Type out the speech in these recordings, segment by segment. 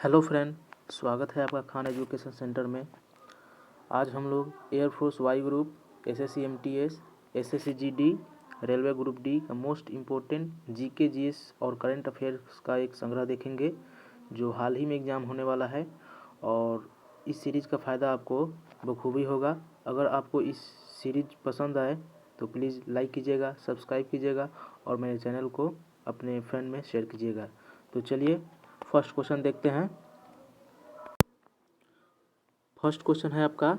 Hello friend, स्वागत है आपका खान एजुकेशन सेंटर में। आज हम लोग air force Y group, SSC MTS, SSC GD, railway group D का मोस्ट इम्पोर्टेंट जीके जीएस और करंट अफेयर्स का एक संग्रह देखेंगे जो हाल ही में एग्ज़ाम होने वाला है। और इस सीरीज़ का फ़ायदा आपको बखूबी होगा। अगर आपको इस सीरीज़ पसंद आए तो प्लीज़ लाइक कीजिएगा, सब्सक्राइब कीजिएगा और मेरे चैनल को अपने फ्रेंड में शेयर कीजिएगा। तो चलिए फर्स्ट क्वेश्चन देखते हैं। फर्स्ट क्वेश्चन है आपका,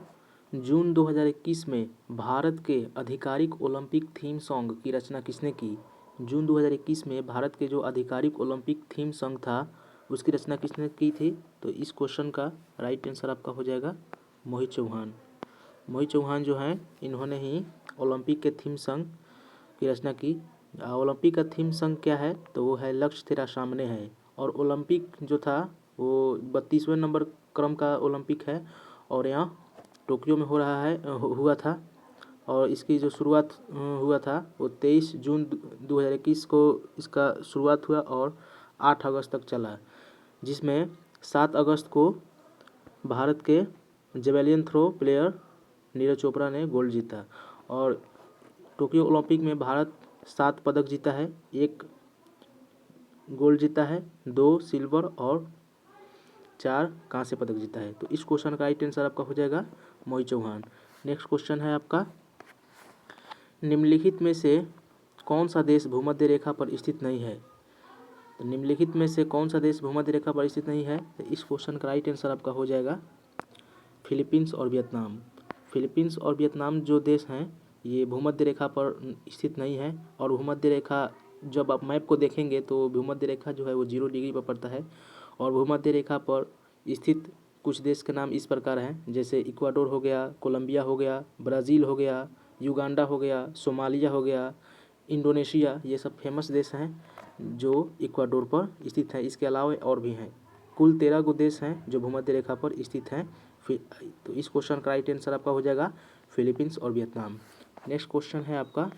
जून 2021 में भारत के आधिकारिक ओलंपिक थीम सॉन्ग की रचना किसने की? जून 2021 में भारत के जो आधिकारिक ओलंपिक थीम सॉन्ग था उसकी रचना किसने की थी? तो इस क्वेश्चन का राइट आंसर आपका हो जाएगा मोहित चौहान। मोहित चौहान जो हैं इन्होंने ही ओलंपिक के थीम सॉन्ग की रचना की। ओलंपिक का थीम सॉन्ग क्या है? तो वो है लक्ष्य तेरा सामने है। और ओलंपिक जो था वो 32वें नंबर क्रम का ओलंपिक है और यहाँ टोक्यो में हो रहा है हुआ था। और इसकी जो शुरुआत हुआ था वो 23 जून 2021 को इसका शुरुआत हुआ और 8 अगस्त तक चला, जिसमें 7 अगस्त को भारत के javelin throw player Neeraj Chopra ने गोल्ड जीता। और टोक्यो ओलंपिक में भारत 7 पदक जीता है, 1 गोल्ड जीता है, 2 सिल्वर और 4 कांस्य पदक जीता है। तो इस क्वेश्चन का राइट आंसर आपका हो जाएगा मोहित चौहान। नेक्स्ट क्वेश्चन है आपका, निम्नलिखित में से कौन सा देश भूमध्य रेखा पर स्थित नहीं है? तो निम्नलिखित में से कौन सा देश भूमध्य रेखा पर स्थित नहीं है? तो इस क्वेश्चन का राइट आंसर आपका हो जाएगा फिलीपींस और वियतनाम। फिलीपींस और वियतनाम जो देश हैं ये भूमध्य रेखा पर स्थित नहीं है। और भूमध्य रेखा जब आप मैप को देखेंगे तो भूमध्य रेखा जो है वो 0 डिग्री पर पड़ता है। और भूमध्य रेखा पर स्थित कुछ देश के नाम इस प्रकार हैं, जैसे इक्वाडोर हो गया, कोलंबिया हो गया, ब्राज़ील हो गया, युगांडा हो गया, सोमालिया हो गया, इंडोनेशिया। ये सब फेमस देश हैं जो इक्वाडोर पर स्थित हैं। इसके अलावा और भी हैं। कुल 13 गो देश हैं जो भूमध्य रेखा पर स्थित हैं। तो इस क्वेश्चन का राइट आंसर आपका हो जाएगा फिलीपींस और वियतनाम। नेक्स्ट क्वेश्चन है आपका,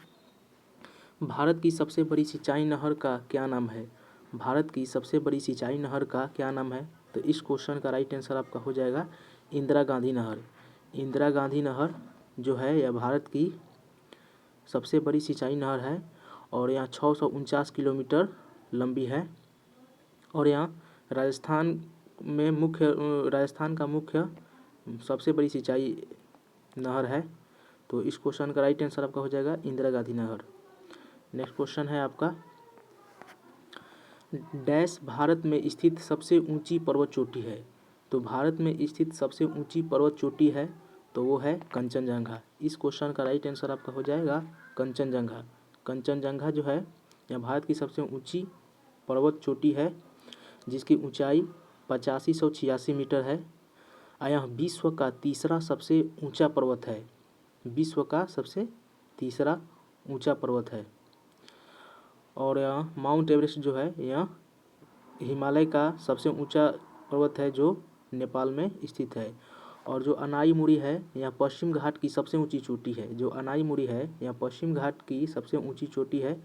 भारत की सबसे बड़ी सिंचाई नहर का क्या नाम है? भारत की सबसे बड़ी सिंचाई नहर का क्या नाम है? तो इस क्वेश्चन का राइट आंसर आपका हो जाएगा इंदिरा गांधी नहर। इंदिरा गांधी नहर जो है यह भारत की सबसे बड़ी सिंचाई नहर है और यहाँ 649 किलोमीटर लंबी है। और यहाँ राजस्थान का मुख्य सबसे बड़ी सिंचाई नहर है। तो इस क्वेश्चन का राइट आंसर आपका हो जाएगा इंदिरा गांधी नहर। नेक्स्ट क्वेश्चन है आपका, डैश भारत में स्थित सबसे ऊंची पर्वत चोटी है? तो भारत में स्थित सबसे ऊंची पर्वत चोटी है तो वो है कंचनजंगा। इस क्वेश्चन का राइट आंसर आपका हो जाएगा कंचनजंगा। कंचनजंगा जो है यह भारत की सबसे ऊंची पर्वत चोटी है जिसकी ऊंचाई 8586 मीटर है। यह विश्व का तीसरा सबसे ऊंचा पर्वत है। विश्व का सबसे तीसरा ऊंचा पर्वत है। और यह माउंट एवरेस्ट जो है यह हिमालय का सबसे ऊंचा पर्वत है जो नेपाल में स्थित है। और जो अनाई मुड़ी है यह पश्चिम घाट की सबसे ऊंची चोटी है। जो अनाई मुड़ी है यह पश्चिम घाट की सबसे ऊंची चोटी है।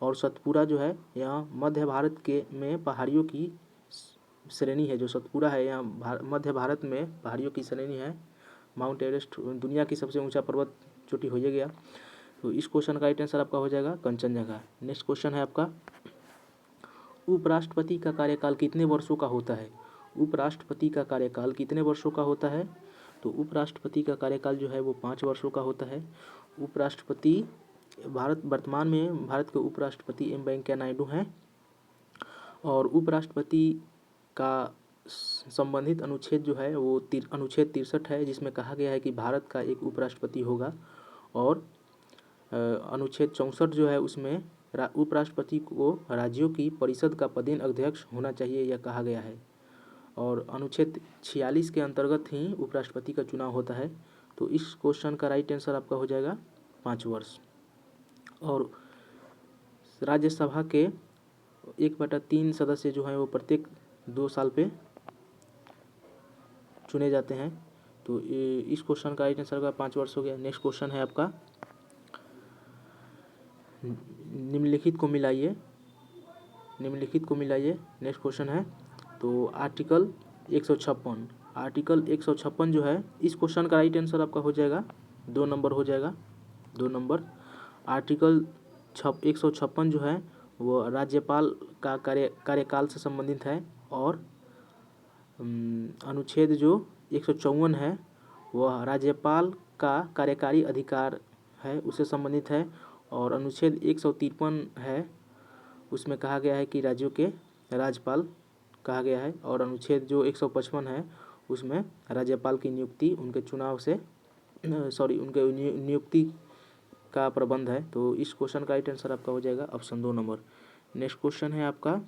और सतपुड़ा जो है यह मध्य भारत के में पहाड़ियों की श्रेणी है। जो सतपुड़ा है यह मध्य भारत में पहाड़ियों की श्रेणी है। माउंट एवरेस्ट दुनिया की सबसे ऊंचा पर्वत चोटी हो ही गया। तो इस क्वेश्चन का राइट आंसर आपका हो जाएगा कंचनजंगा। नेक्स्ट क्वेश्चन है आपका, उपराष्ट्रपति का कार्यकाल कितने वर्षों का होता है? उपराष्ट्रपति का कार्यकाल कितने वर्षों का होता है? तो उपराष्ट्रपति का कार्यकाल जो है वो 5 वर्षों का होता है। उपराष्ट्रपति वर्तमान में भारत के उपराष्ट्रपति एम वेंकैया नायडू हैं। और उपराष्ट्रपति का संबंधित अनुच्छेद जो है वो अनुच्छेद 63 है, जिसमें कहा गया है कि भारत का एक उपराष्ट्रपति होगा। और अनुच्छेद 64 जो है उसमें उपराष्ट्रपति को राज्यों की परिषद का पदेन अध्यक्ष होना चाहिए यह कहा गया है। और अनुच्छेद 46 के अंतर्गत ही उपराष्ट्रपति का चुनाव होता है। तो इस क्वेश्चन का राइट आंसर आपका हो जाएगा 5 वर्ष। और राज्यसभा के 1/3 सदस्य जो हैं वो प्रत्येक 2 साल पे चुने जाते हैं। तो इस क्वेश्चन का राइट आंसर का 5 वर्ष हो गया। नेक्स्ट क्वेश्चन है आपका, निम्नलिखित को मिलाइए। नेक्स्ट क्वेश्चन है, तो आर्टिकल 156, आर्टिकल 156 जो है, इस क्वेश्चन का राइट आंसर आपका हो जाएगा 2 नंबर हो जाएगा, 2 नंबर। आर्टिकल 156 जो है वो राज्यपाल का कार्यकाल से संबंधित है, और अनुच्छेद जो 154 है वह राज्यपाल का कार्यकारी अधिकार है, उससे संबंधित है। और अनुच्छेद 153 है, उसमें कहा गया है कि राज्यों के राज्यपाल कहा गया है। और अनुच्छेद जो 155 है उसमें राज्यपाल की नियुक्ति उनके चुनाव से उनके नियुक्ति का प्रबंध है। तो इस क्वेश्चन का राइट आंसर आपका हो जाएगा ऑप्शन 2 नंबर। नेक्स्ट क्वेश्चन है आपका,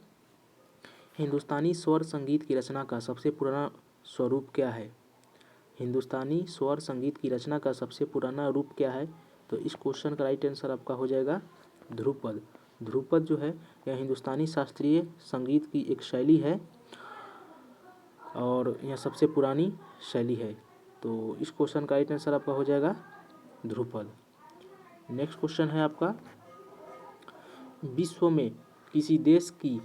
हिंदुस्तानी स्वर संगीत की रचना का सबसे पुराना स्वरूप क्या है? हिंदुस्तानी स्वर संगीत की रचना का सबसे पुराना रूप क्या है? तो इस क्वेश्चन का राइट आंसर आपका हो जाएगा ध्रुपद। ध्रुपद जो है यह हिंदुस्तानी शास्त्रीय संगीत की एक शैली है और यह सबसे पुरानी शैली है। तो इस क्वेश्चन का राइट आंसर आपका हो जाएगा ध्रुपद। नेक्स्ट क्वेश्चन है आपका, विश्व में किसी देश की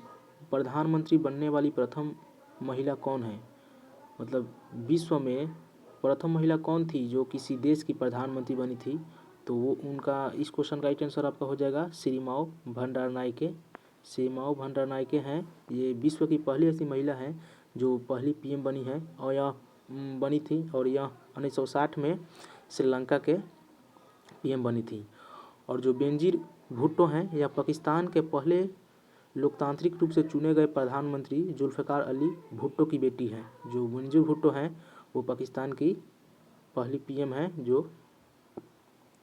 प्रधानमंत्री बनने वाली प्रथम महिला कौन है? मतलब विश्व में प्रथम महिला कौन थी जो किसी देश की प्रधानमंत्री बनी थी? तो वो उनका, इस क्वेश्चन का राइट आंसर आपका हो जाएगा श्रीमाओ भंडारनाइके। श्रीमाओ भंडारनाइके हैं, ये विश्व की पहली ऐसी महिला हैं जो पहली पीएम बनी है, और यह बनी थी, और यह 1960 में श्रीलंका के पीएम बनी थी। और जो बेनजीर भुट्टो हैं, यह पाकिस्तान के पहले लोकतांत्रिक रूप से चुने गए प्रधानमंत्री जुल्फ़िकार अली भुट्टो की बेटी हैं। जो बेनजीर भुट्टो हैं वो पाकिस्तान की पहली पीएम हैं, जो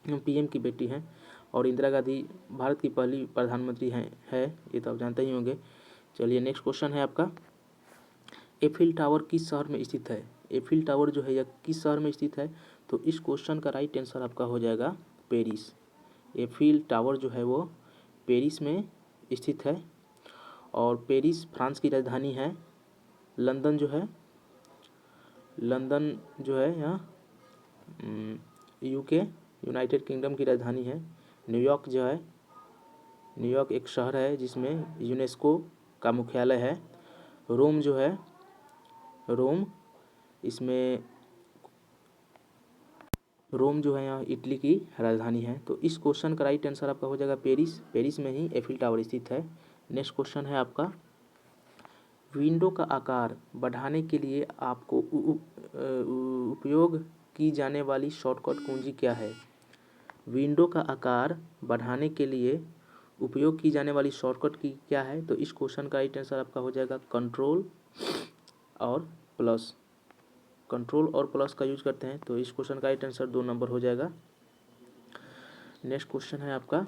पीएम की बेटी हैं। और इंदिरा गांधी भारत की पहली प्रधानमंत्री है, ये तो आप जानते ही होंगे। चलिए नेक्स्ट क्वेश्चन है आपका, एफिल टावर किस शहर में स्थित है? एफिल टावर जो है यह किस शहर में स्थित है? तो इस क्वेश्चन का राइट आंसर आपका हो जाएगा पेरिस। एफिल टावर जो है वो पेरिस में स्थित है, और पेरिस फ्रांस की राजधानी है। लंदन जो है यहाँ यूके यूनाइटेड किंगडम की राजधानी है। न्यूयॉर्क जो है, न्यूयॉर्क एक शहर है जिसमें यूनेस्को का मुख्यालय है। रोम जो है, रोम जो है यहाँ इटली की राजधानी है। तो इस क्वेश्चन का राइट आंसर आपका हो जाएगा पेरिस। पेरिस में ही एफिल टावर स्थित है। नेक्स्ट क्वेश्चन है आपका, विंडो का आकार बढ़ाने के लिए आपको उपयोग की जाने वाली शॉर्टकट कुंजी क्या है? विंडो का आकार बढ़ाने के लिए उपयोग की जाने वाली शॉर्टकट की क्या है? तो इस क्वेश्चन का राइट आंसर आपका हो जाएगा कंट्रोल और प्लस। कंट्रोल और प्लस का यूज करते हैं, तो इस क्वेश्चन का राइट आंसर 2 नंबर हो जाएगा। नेक्स्ट क्वेश्चन है आपका,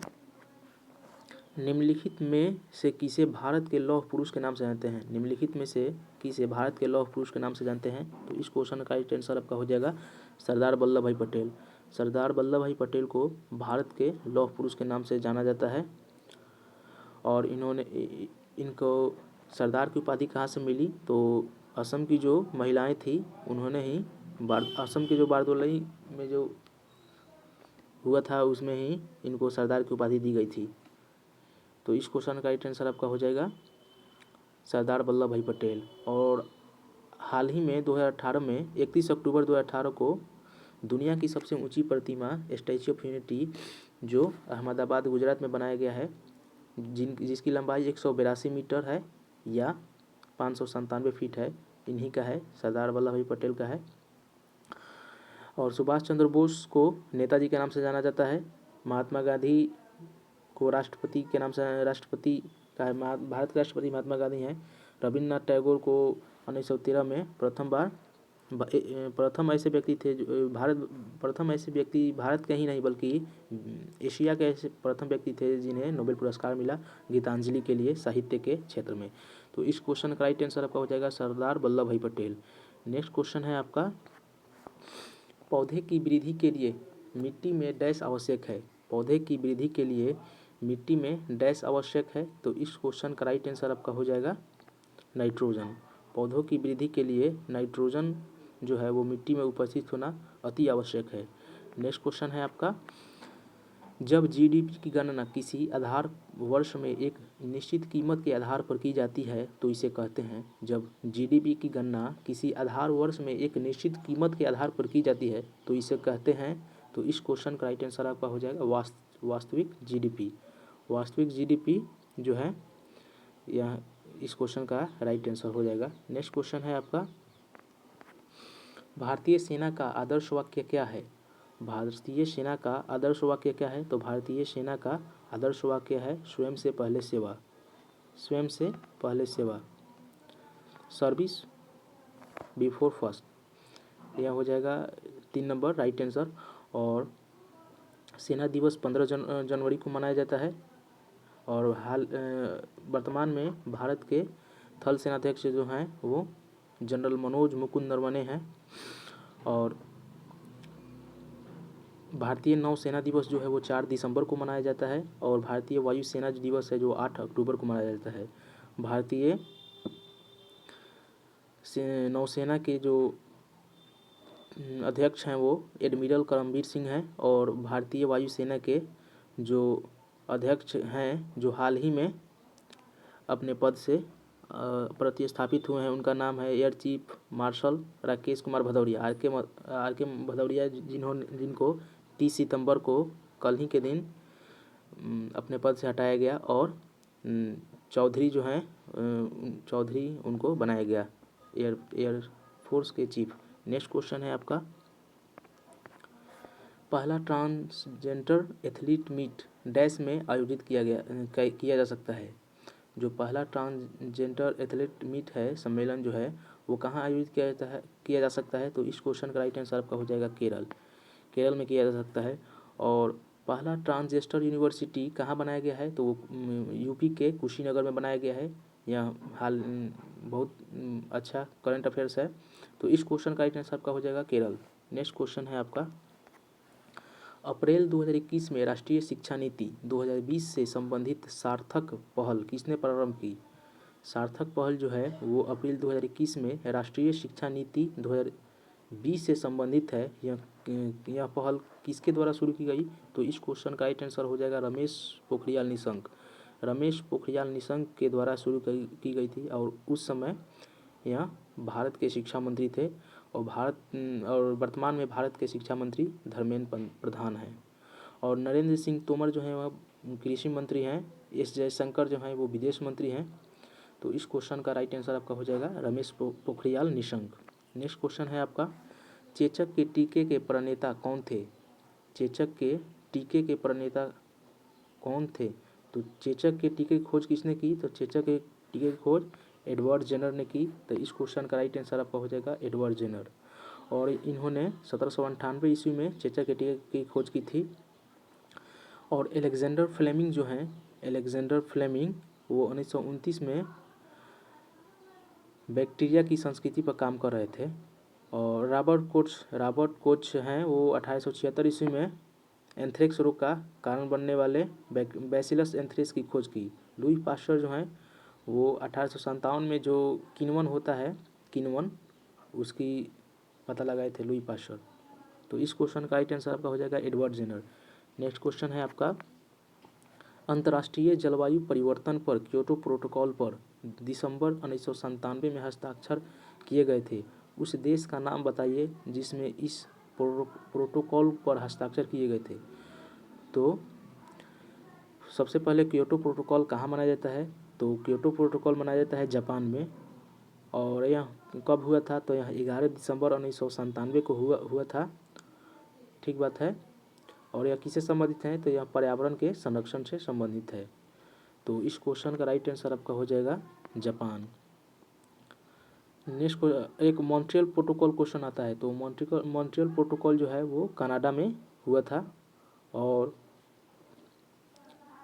निम्नलिखित में से किसे भारत के लौह पुरुष के नाम से जानते हैं? निम्नलिखित में से किसे भारत के लौह पुरुष के नाम से जानते हैं? तो इस क्वेश्चन का राइट आंसर आपका हो जाएगा सरदार वल्लभ भाई पटेल। सरदार वल्लभ भाई पटेल को भारत के लौह पुरुष के नाम से जाना जाता है। और इनको सरदार की उपाधि कहाँ से मिली? तो असम की जो महिलाएं थी उन्होंने ही असम के जो बारदोली में जो हुआ था उसमें ही इनको सरदार की उपाधि दी गई थी। तो इस क्वेश्चन का राइट आंसर आपका हो जाएगा सरदार वल्लभ भाई पटेल। और हाल ही में 2018 में 31 अक्टूबर 2018 को दुनिया की सबसे ऊंची प्रतिमा स्टैच्यू ऑफ यूनिटी जो अहमदाबाद गुजरात में बनाया गया है, जिसकी लंबाई 182 मीटर है या 597 फीट है, इन्हीं का है, सरदार वल्लभ भाई पटेल का है। और सुभाष चंद्र बोस को नेताजी के नाम से जाना जाता है। महात्मा गांधी को राष्ट्रपति के नाम से, राष्ट्रपति का है, भारत के राष्ट्रपति महात्मा गांधी हैं। रविन्द्रनाथ टैगोर को 1913 में प्रथम ऐसे व्यक्ति थे जो भारत के ही नहीं बल्कि एशिया के ऐसे प्रथम व्यक्ति थे जिन्हें नोबेल पुरस्कार मिला गीतांजलि के लिए साहित्य के क्षेत्र में। तो इस क्वेश्चन का राइट आंसर आपका हो जाएगा सरदार वल्लभ भाई पटेल। नेक्स्ट क्वेश्चन है आपका, पौधे की वृद्धि के लिए मिट्टी में डैश आवश्यक है? पौधे की वृद्धि के लिए मिट्टी में डैश आवश्यक है? तो इस क्वेश्चन का राइट आंसर आपका हो जाएगा नाइट्रोजन। पौधों की वृद्धि के लिए नाइट्रोजन जो है वो मिट्टी में उपस्थित होना अति आवश्यक है। नेक्स्ट क्वेश्चन है आपका, जब जीडीपी की गणना किसी आधार वर्ष में एक निश्चित कीमत के आधार पर की जाती है तो इसे कहते हैं। जब जीडीपी की गणना किसी आधार वर्ष में एक निश्चित कीमत के आधार पर की जाती है तो इसे कहते हैं। तो इस क्वेश्चन का राइट आंसर आपका हो जाएगा वास्तविक जीडीपी। वास्तविक जीडीपी जो है यह इस क्वेश्चन का राइट आंसर हो जाएगा। नेक्स्ट क्वेश्चन है आपका, भारतीय सेना का आदर्श वाक्य क्या है? भारतीय सेना का आदर्श वाक्य क्या है? तो भारतीय सेना का आदर्श वाक्य है स्वयं से पहले सेवा। स्वयं से पहले सेवा, सर्विस बिफोर फर्स्ट। यह हो जाएगा 3 नंबर राइट आंसर। और सेना दिवस 15 जनवरी को मनाया जाता है। और वर्तमान में भारत के थल सेनाध्यक्ष जो हैं वो जनरल मनोज मुकुंद नरवणे हैं। और भारतीय नौसेना दिवस जो है वो 4 दिसंबर को मनाया जाता है। और भारतीय वायुसेना दिवस है जो 8 अक्टूबर को मनाया जाता है। भारतीय नौसेना के जो अध्यक्ष हैं वो एडमिरल करमबीर सिंह हैं। और भारतीय वायुसेना के जो अध्यक्ष हैं जो हाल ही में अपने पद से प्रतिस्थापित हुए हैं उनका नाम है air chief marshal Rakesh Kumar Bhadauria. R K Bhadauria जिनको 30 सितंबर को कल ही के दिन अपने पद से हटाया गया और चौधरी जो हैं चौधरी उनको बनाया गया एयर फोर्स के चीफ। नेक्स्ट क्वेश्चन है आपका, पहला ट्रांसजेंडर एथलीट मीट डैश में आयोजित किया जा सकता है। जो पहला ट्रांसजेंडर एथलीट मीट है सम्मेलन जो है वो कहाँ आयोजित किया जा सकता है? तो इस क्वेश्चन का राइट आंसर आपका हो जाएगा केरल। केरल में किया जा सकता है। और पहला ट्रांसजेंडर यूनिवर्सिटी कहाँ बनाया गया है? तो वो यूपी के कुशीनगर में बनाया गया है। यह हाल बहुत अच्छा करंट अफेयर्स है। तो इस क्वेश्चन का राइट आंसर आपका हो जाएगा केरल। नेक्स्ट क्वेश्चन है आपका, अप्रैल 2021 में राष्ट्रीय शिक्षा नीति 2020 से संबंधित सार्थक पहल किसने प्रारंभ की? सार्थक पहल जो है वो अप्रैल 2021 में राष्ट्रीय शिक्षा नीति 2020 से संबंधित है। यह पहल किसके द्वारा शुरू की गई? तो इस क्वेश्चन का राइट आंसर हो जाएगा रमेश पोखरियाल निशंक। रमेश पोखरियाल निशंक के द्वारा शुरू की गई थी। और उस समय यह भारत के शिक्षा मंत्री थे। और वर्तमान में भारत के शिक्षा मंत्री धर्मेंद्र प्रधान हैं। और नरेंद्र सिंह तोमर जो हैं वह कृषि मंत्री हैं। एस जयशंकर जो हैं वो विदेश मंत्री हैं। तो इस क्वेश्चन का राइट आंसर आपका हो जाएगा रमेश पोखरियाल निशंक। नेक्स्ट क्वेश्चन है आपका, चेचक के टीके के प्रणेता कौन थे? चेचक के टीके के प्रणेता कौन थे? तो चेचक के टीके की खोज किसने की? तो चेचक के टीके की खोज एडवर्ड जेनर ने की। तो इस क्वेश्चन का राइट आंसर आपका हो जाएगा एडवर्ड जेनर। और इन्होंने 1798 ईस्वी में चेचक के टीके की खोज की थी। और एलेक्जेंडर फ्लेमिंग जो हैं एलेक्जेंडर फ्लेमिंग वो 1929 में बैक्टीरिया की संस्कृति पर काम कर रहे थे। और रॉबर्ट कोच हैं वो 1876 ईस्वी में एंथ्रेक्स रोग का कारण बनने वाले बैसिलस एंथ्रेक्स की खोज की। लुई पास्चर जो हैं वो 1857 में जो किण्वन होता है किण्वन उसकी पता लगाए थे लुई पास्चर। तो इस क्वेश्चन का राइट आंसर आपका हो जाएगा एडवर्ड जेनर। नेक्स्ट क्वेश्चन है आपका, अंतर्राष्ट्रीय जलवायु परिवर्तन पर क्योटो प्रोटोकॉल पर दिसंबर 1997 में हस्ताक्षर किए गए थे। उस देश का नाम बताइए जिसमें इस प्रोटोकॉल पर हस्ताक्षर किए गए थे। तो सबसे पहले क्योटो प्रोटोकॉल कहाँ मनाया जाता है? तो क्योटो प्रोटोकॉल मनाया जाता है जापान में। और यह कब हुआ था? तो यह 11 दिसंबर 1997 को हुआ था। ठीक बात है। और यह किससे संबंधित है? तो यह पर्यावरण के संरक्षण से संबंधित है। तो इस क्वेश्चन का राइट आंसर आपका हो जाएगा जापान। नेक्स्ट एक मॉन्ट्रियल प्रोटोकॉल क्वेश्चन आता है। तो मॉन्ट्रियल प्रोटोकॉल जो है वो कनाडा में हुआ था। और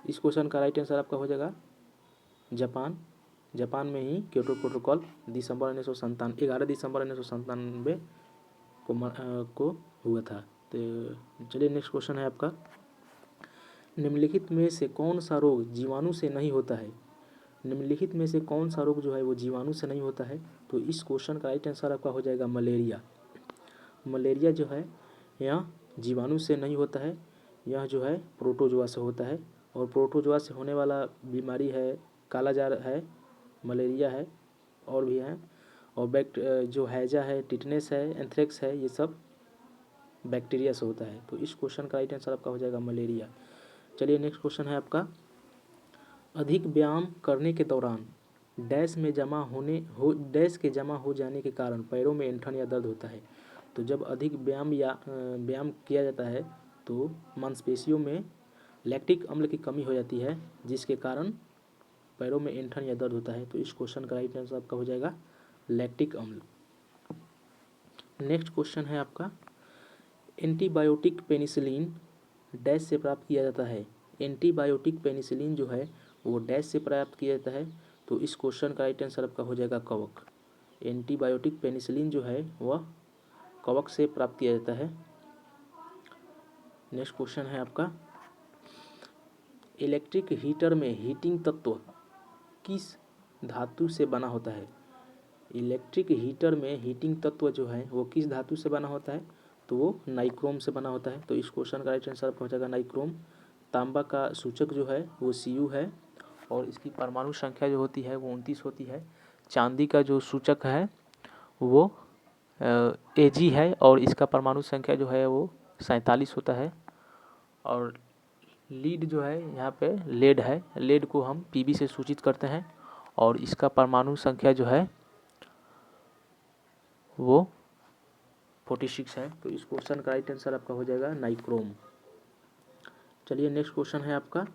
इस क्वेश्चन का राइट आंसर आपका हो जाएगा जापान। जापान में ही क्योटो प्रोटोकॉल 11 दिसंबर 1997 को हुआ था। तो चलिए नेक्स्ट क्वेश्चन है आपका, निम्नलिखित में से कौन सा रोग जीवाणु से नहीं होता है? निम्नलिखित में से कौन सा रोग जो है वो जीवाणु से नहीं होता है? तो इस क्वेश्चन का राइट आंसर आपका हो जाएगा मलेरिया। मलेरिया जो है यह जीवाणु से नहीं होता है। यह जो है प्रोटोजोआ से होता है और प्रोटोजोआ से होने वाला बीमारी है कालाजार है, मलेरिया है और भी हैं। और जो हैजा है, टिटनेस है, एंथ्रेक्स है, ये सब बैक्टीरिया से होता है। तो इस क्वेश्चन का राइट आंसर आपका हो जाएगा मलेरिया। चलिए नेक्स्ट क्वेश्चन है आपका, अधिक व्यायाम करने के दौरान डैश के जमा हो जाने के कारण पैरों में ऐंठन या दर्द होता है। तो जब अधिक व्यायाम किया जाता है तो मांसपेशियों में लैक्टिक अम्ल की कमी हो जाती है जिसके कारण पैरों में ऐंठन या दर्द होता है। तो इस क्वेश्चन का राइट आंसर आपका हो जाएगा लैक्टिक अम्ल। नेक्स्ट क्वेश्चन है आपका, एंटीबायोटिक पेनिसिलिन डैश से प्राप्त किया जाता है। एंटीबायोटिक पेनिसिलिन जो है वो डैश से प्राप्त किया जाता है। तो इस क्वेश्चन का राइट आंसर आपका हो जाएगा कवक। एंटीबायोटिक पेनिसिलिन जो है वह कवक से प्राप्त किया जाता है। नेक्स्ट क्वेश्चन है आपका, इलेक्ट्रिक हीटर में हीटिंग तत्व किस धातु से बना होता है। इलेक्ट्रिक हीटर में हीटिंग तत्व जो है वो किस धातु से बना होता है। तो वो नाइक्रोम से बना होता है। तो इस क्वेश्चन का राइट आंसर आपका हो जाएगा नाइक्रोम। तांबा का सूचक जो है वो Cu है और इसकी परमाणु संख्या जो होती है वो 29 होती है। चांदी का जो सूचक है वो Ag है और इसका परमाणु संख्या जो है वो 47 होता है। और लीड जो है यहाँ पे लेड है, लेड को हम Pb से सूचित करते हैं और इसका परमाणु संख्या जो है वो 46 है। तो इस क्वेश्चन का राइट आंसर आपका हो जाएगा नाइक्रोम। चलिए नेक्स्ट क्वेश्चन है आपका,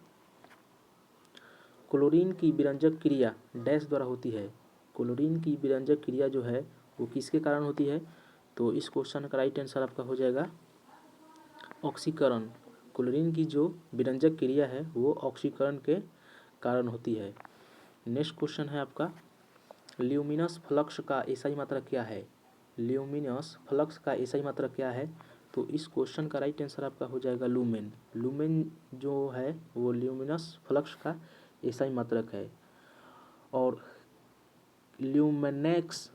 क्लोरीन की विरंजक क्रिया डैश द्वारा होती है। क्लोरीन की विरंजक क्रिया जो है वो किसके कारण होती है। तो इस क्वेश्चन का राइट आंसर आपका हो जाएगा ऑक्सीकरण। क्लोरीन की जो विरंजक क्रिया है वो ऑक्सीकरण के कारण होती है। नेक्स्ट क्वेश्चन है आपका, ल्यूमिनस फ्लक्स का एसआई मात्रक क्या है। ल्यूमिनस फ्लक्स का एसआई मात्रक क्या है। तो इस क्वेश्चन का राइट आंसर आपका हो जाएगा लूमेन। लूमेन जो है वो ल्यूमिनस फ्लक्स का एसआई मात्रक है। और ल्यूमिनेंस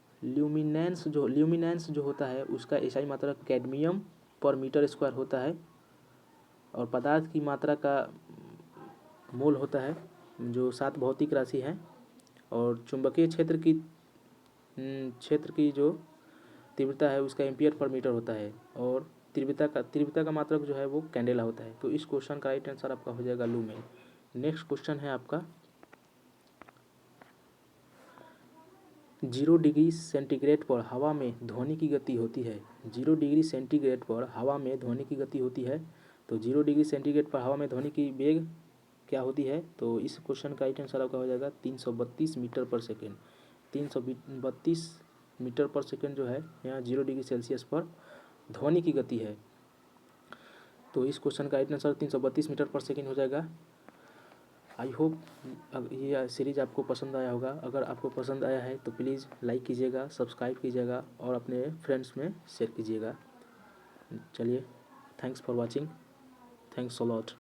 जो होता है उसका एसआई मात्रक कैडमियम पर मीटर स्क्वायर होता है। और पदार्थ की मात्रा का मोल होता है जो 7 भौतिक राशि है। और चुंबकीय क्षेत्र की जो तीव्रता है उसका एम्पियर पर मीटर होता है। और तीव्रता का मात्रक जो है वो कैंडेला होता है। तो इस क्वेश्चन का राइट आंसर आपका हो जाएगा लूमेन। नेक्स्ट क्वेश्चन है आपका, 0 डिग्री सेंटीग्रेड पर हवा में ध्वनि की गति होती है। 0 डिग्री सेंटीग्रेड पर हवा में ध्वनि की गति होती है। तो 0 डिग्री सेंटीग्रेड पर हवा में ध्वनि की वेग क्या होती है। तो इस क्वेश्चन का राइट आंसर आपका हो जाएगा 332 मीटर पर सेकेंड। 332 मीटर पर सेकेंड जो है यहाँ 0 डिग्री सेल्सियस पर ध्वनि की गति है। तो इस क्वेश्चन का राइट आंसर 332 मीटर पर सेकेंड हो जाएगा। आई होप ये सीरीज़ आपको पसंद आया होगा। अगर आपको पसंद आया है तो प्लीज़ लाइक कीजिएगा, सब्सक्राइब कीजिएगा और अपने फ्रेंड्स में शेयर कीजिएगा। चलिए, thanks for watching, thanks a lot.